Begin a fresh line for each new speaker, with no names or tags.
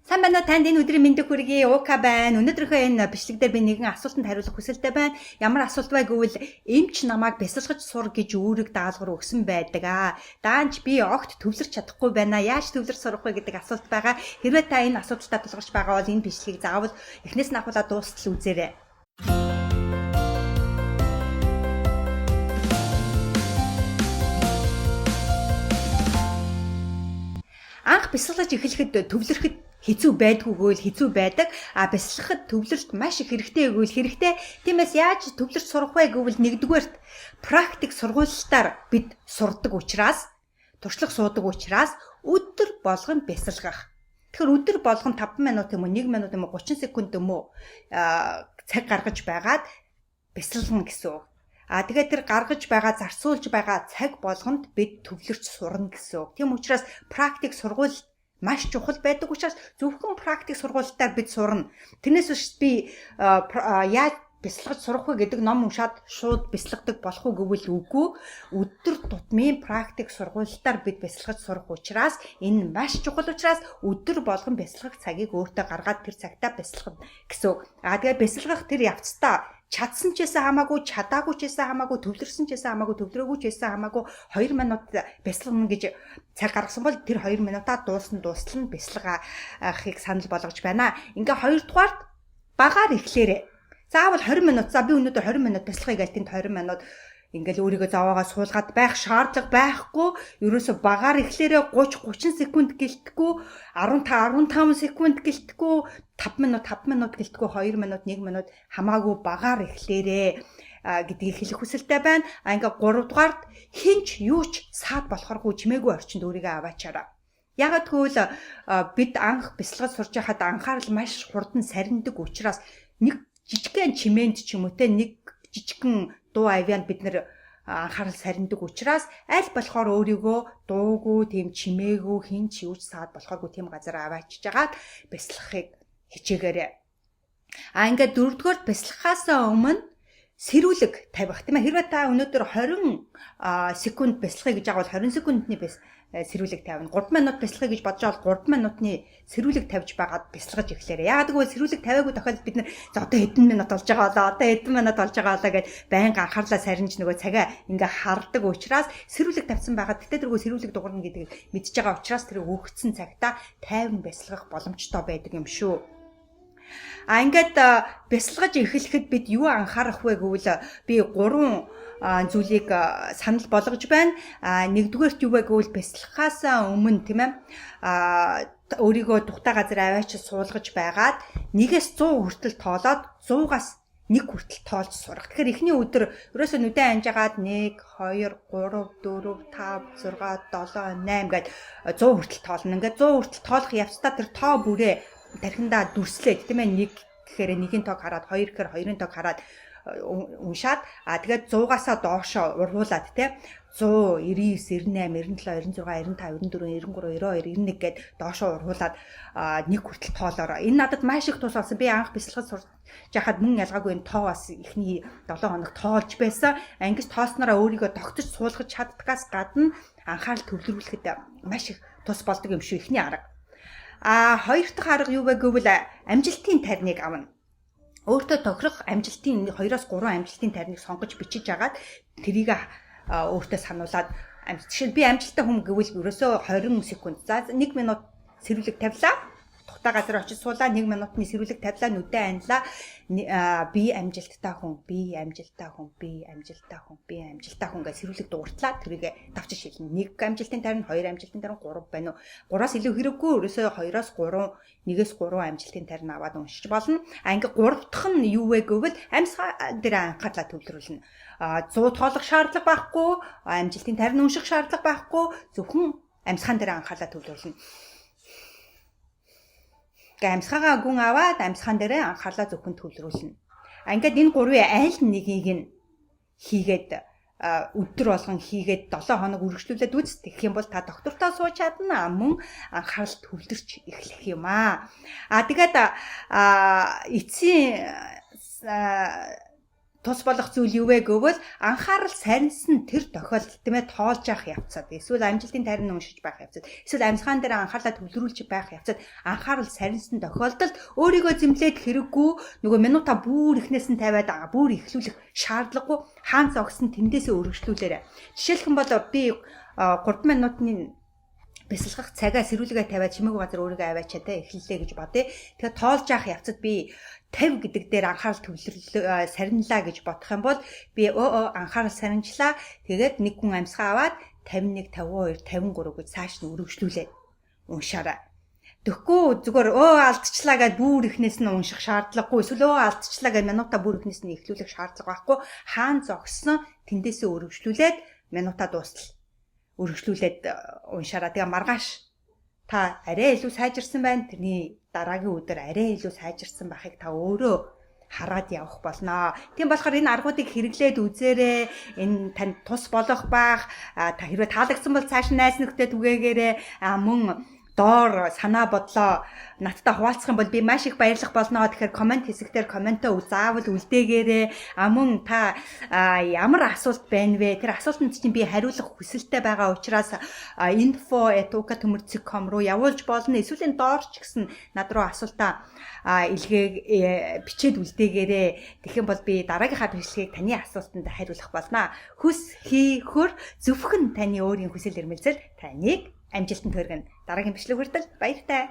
Сайн байна уу? Танд энэ өдрийн мэндийг хүргэе. Уука байна. Өнөөдрийнхөө энэ бичлэг дээр би нэгэн асуултанд хариулах хүсэлтэй байна. Ямар асуулт вэ гэвэл эмч намайг бясалгаж сур гэж үүрэг даалгавар өгсөн байдаг. Даанч би огт төвлөрч чадахгүй байна. Яаж төвлөрч сурах вэ гэдэг асуулт байгаа. Хэрвээ та энэ асуудалтай тулгарч байгаа бол энэ бичлэгийг заавал эхнээс нь ахуулаад дуустал үзээрэй. Анх бясалгаж эхлэхэд төвлөрөхөд хэцүү байдгүй гэвэл хэцүү байдаг. Бясалгахад төвлөрөлт маш их хэрэгтэй гэвэл хэрэгтэй. Тиймээс яаж төвлөрч сурах вэ гэвэл нэгдүгээрт практик сургуультаар бид сурдаг учраас, туршлага суудаг учраас өдөр болгон бясалгах. Тэгэхээр өдөр болгон 5 минут юм уу, 1 минут юм уу, 30 секунд юм уу цаг гаргаж байгаад бясалгана гэсэн үг. Тэгээд тэр гаргаж байгаа, зарцуулж байгаа цаг болгонд бид төвлөрч сурна гэсэн үг. Тийм учраас практик сургууль маш чухал байдаг учраас зөвхөн практик сургуультаар бид сурна. Тэрнээс биш би яаж бясалгаж сурах вэ гэдэг ном уншаад шууд бясалгадаг болох уу гэвэл үгүй. Өдөр тутмын практик сургуультаар бид бясалгаж сурах учраас энэ маш чухал учраас өдөр болгон бясалгах цагийг өөртөө гаргаад тэр цагтаа бясалгана гэсэн үг. Тэгээд бясалгах тэр явцдаа чадсан ч гэсэн хамаагүй, чадаагүй ч гэсэн хамаагүй, төвлөрсөн ч гэсэн хамаагүй, төвлөрөөгүй ч гэсэн хамаагүй 2 минут бясалгана гэж цаг гаргасан бол тэр 2 минутаа дуустал нь бясалгахыг санал болгож байна. Ингээ 2 дугаарт багаар эхлээрэй. Заавал 20 минут. За би өнөөдөр 20 минут бясалгая гэж тэнд 20 минут ингээл өөрийгөө заваагаа суулгаад байх шаардлага байхгүй. Ерөөсө багаар эхлээрээ 30 секунд гэлтэхгүй, 15 секунд гэлтэхгүй, 5 минут гэлтэхгүй, 2 минут, 1 минут хамаагүй багаар эхлээрээ гэдгийг хэлэх хүсэлтэй байна. Ингээ 3 дугаарт хинч юуч саад болохооргүй чимээгүй орчинд өөрийгөө аваачаараа. Ягаад гэвэл бид анх бясалгаж сурж байхад анхаарал маш хурдан сарндаг учраас нэг жижигхэн чимээнд ч юм уу те нэг жижигхэн дуу авианд бид нэр анхаарал сарндаг учраас аль болохоор өөрийгөө дуугүй тийм чимээгүй хинч юуч саад болохооргүй тийм газар аваачиж агаад бясалгахыг хичээгээрэй. Ингээд 4-р бясалгахаасаа өмнө сэрүүлэг тавих тийм ээ. Хэрвээ та өнөөдөр 20 секунд бясалгахыг гэж байгаа бол 20 секундны сэрүүлэг тавина. 3 минут бясалгахыг гэж бодож байгаа бол 3 минутны сэрүүлэг тавьж байгаад бясалгаж эхлээрэй. Яагаад гэвэл сэрүүлэг тавиагүй тохиолдолд бид нэр за одоо хэдэн минут болж байгаа гэд байнга анхаарлаа сарниж нөгөө цагаа ингээ хардаг учраас сэрүүлэг тавьсан байгаад тэгтээ тэргүй сэрүүлэг дуурна гэдгийг мэдж байгаа учраас тэр өгөгдсөн цагтаа тайван бясалгах боломжтой байдаг юм шүү. Ингээд бясалгаж эхлэхэд бид юу анхаарах вэ гэвэл би 3 зүйлийг санал болгож байна. Нэгдүгээрт юу вэ гэвэл бясалгахаасаа өмнө тийм ээ өөрийгөө тухтай газар аваачиж суулгаж байгаад 1-ээс 100 хүртэл тоолоод 100-аас 1 хүртэл тоолж сурах. Тэгэхээр эхний өдөр ерөөсөө нүдэн анжаагаад 1 2 3 4 5 6 7 8 гээд 100 хүртэл тоолно. Ингээд 100 хүртэл тоолох явцдаа тэр тоо бүрээ тархиндаа дүрслээд тийм ээ 1 гэхээр 1-ийн тоог хараад 2 гэхээр 2-ын тоог хараад уншаад тэгээд 100-аасаа доошоо ургуулад тийм 100 99 98 97 96 95 94 93 92 91 гээд доошоо ургуулад 1 хүртэл тоолоороо. Энэ надад маш их тус болсон. Би анх бясалгаж сурч яхад мөн ялгаагүй энэ тоо бас эхний 7 хоног тоолж байсан. Ангис тооснороо өөрийгөө тогтож суулгаж чаддгаас гадна анхаарал төвлөрүүлэхэд маш их тус болдог юм шүү эхний арга. Хоёр дахь арга юу вэ гэвэл амжилтын тарныг авна. Өөртөө тохирох амжилтын 2-3 амжилтын тарныг сонгож бичиж агаад тэрийг өөртөө сануулад жишээ би амжилттай хүн гэвэл ерөөсөө 20 секунд. За 1 минут сэрүүлэг тавилаа. Тухтай газар очиж суулаа 1 минутны сэрүүлэг тавилаа, нүдэн анлаа. Би амжилттай хүн, би амжилттай хүн, би амжилттай хүн, би амжилттай хүн гэж сэрүүлэг дууртлаа. Тэрийг давчиж хэлнэ. 1 амжилтын тарин, 2 амжилтын тарин, 3 байна уу? 3-аас илүү хэрэггүй. Ерөөсөө 2-оос 3, 1-ээс 3 амжилтын тарин аваад уншиж болно. Ингээ 3 дахь нь юу вэ гэвэл амьсгал дээр анхаарлаа төвлөрүүлнэ. 100 тоолох шаардлага байхгүй, амжилтын тарин унших шаардлага байхгүй, зөвхөн амьсгаан дээр анхаарлаа төвлөрүүлнэ. Амьсгаагаа гүн аваад амьсгаан дээрээ анхаарлаа зөвхөн төвлөрүүлнэ. Ингээд энэ 3-ын аль нэгийг нь хийгээд өдөр болгон хийгээд 7 хоног үргэлжлүүлээд үз. Тэгэх юм бол та доктортой сууж чадна, мөн анхаарал төвлөрч эхлэх юм аа. Тэгээд эцсийн тус болох зүйл юу вэ гэвэл анхаарал сарнсан тэр тохиолдолд тийм ээ тоолж явах явцад эсвэл амжилтын тайрны уншиж байх явцад эсвэл амьсгаан дээр анхаарлаа төвлөрүүлж байх явцад анхаарал сарнсан тохиолдолд өөрийгөө зэмлээд хэрэггүй нөгөө минута бүр ихнээс нь тавиад бүр ихлүүлэх шаардлагагүй хаан зогсон тэндээсээ өргөжлүүлээрэ. Жишээлх юм бол би 3 минутын бясалгах цагаа сэрүүлгээ тавиад чимээгүй газар өөрийгөө аваачаа те эхэллээ гэж бодъё. Тэгэхээр тоолж явах явцад би 50 гэдэг дээр анхаарал төвлөрлөө сарнилаа гэж бодох юм бол би анхаарал сарнижлаа. Тэгээд нэг хүн амьсгаа аваад 51, 52, 53 гэж цааш нь өргөжлүүлээд уншаарай. Тэгэхгүй зүгээр алдчихлаа гэж бүр ихнээс нь унших шаардлагагүй. Эсвэл алдчихлаа гэж минута бүр ихнээс нь эхлүүлэх шаардлага байхгүй. Хаан зогссон тэндээсээ өргөжлүүлээд минута дуустал өргөжлүүлээд уншаараа. Тэгээ маргааш та арай илүү сайжирсан байна. Тэрний дараагийн өдөр арай илүү сайжирсан байхыг та өөрөө хараад явах болно. Тийм болохоор энэ аргуудыг хэрэглээд үзээрэй. Энэ танд тус болох байх. Та хэрвээ таалагдсан бол цааш найз нөхдөд түгээгээрэй. Мөн доор санаа бодлоо надтай хуваалцах юм бол би маш их баярлах болно. Тэгэхээр комент хэсэгтэр комментоо заавал үлдээгээрэй. Мөн та ямар асуулт байна вэ? Тэр асуултанд чинь би хариулах хүсэлтэй байгаа учраас info@uka.com руу явуулж болно. Эсвэл энэ доор ч гэсэн над руу асуултаа илгээ бичээд үлдээгээрэй. Тэгэх юм бол би дараагийнхаа бичлэгийг таны асуултанд хариулах болно. Хүс хийхөр зөвхөн таны өөрийн хүсэл эрмэлзэл таныг амжилтанд хүргэнэ. Дараагийн бичлэг хүртэл баяртай.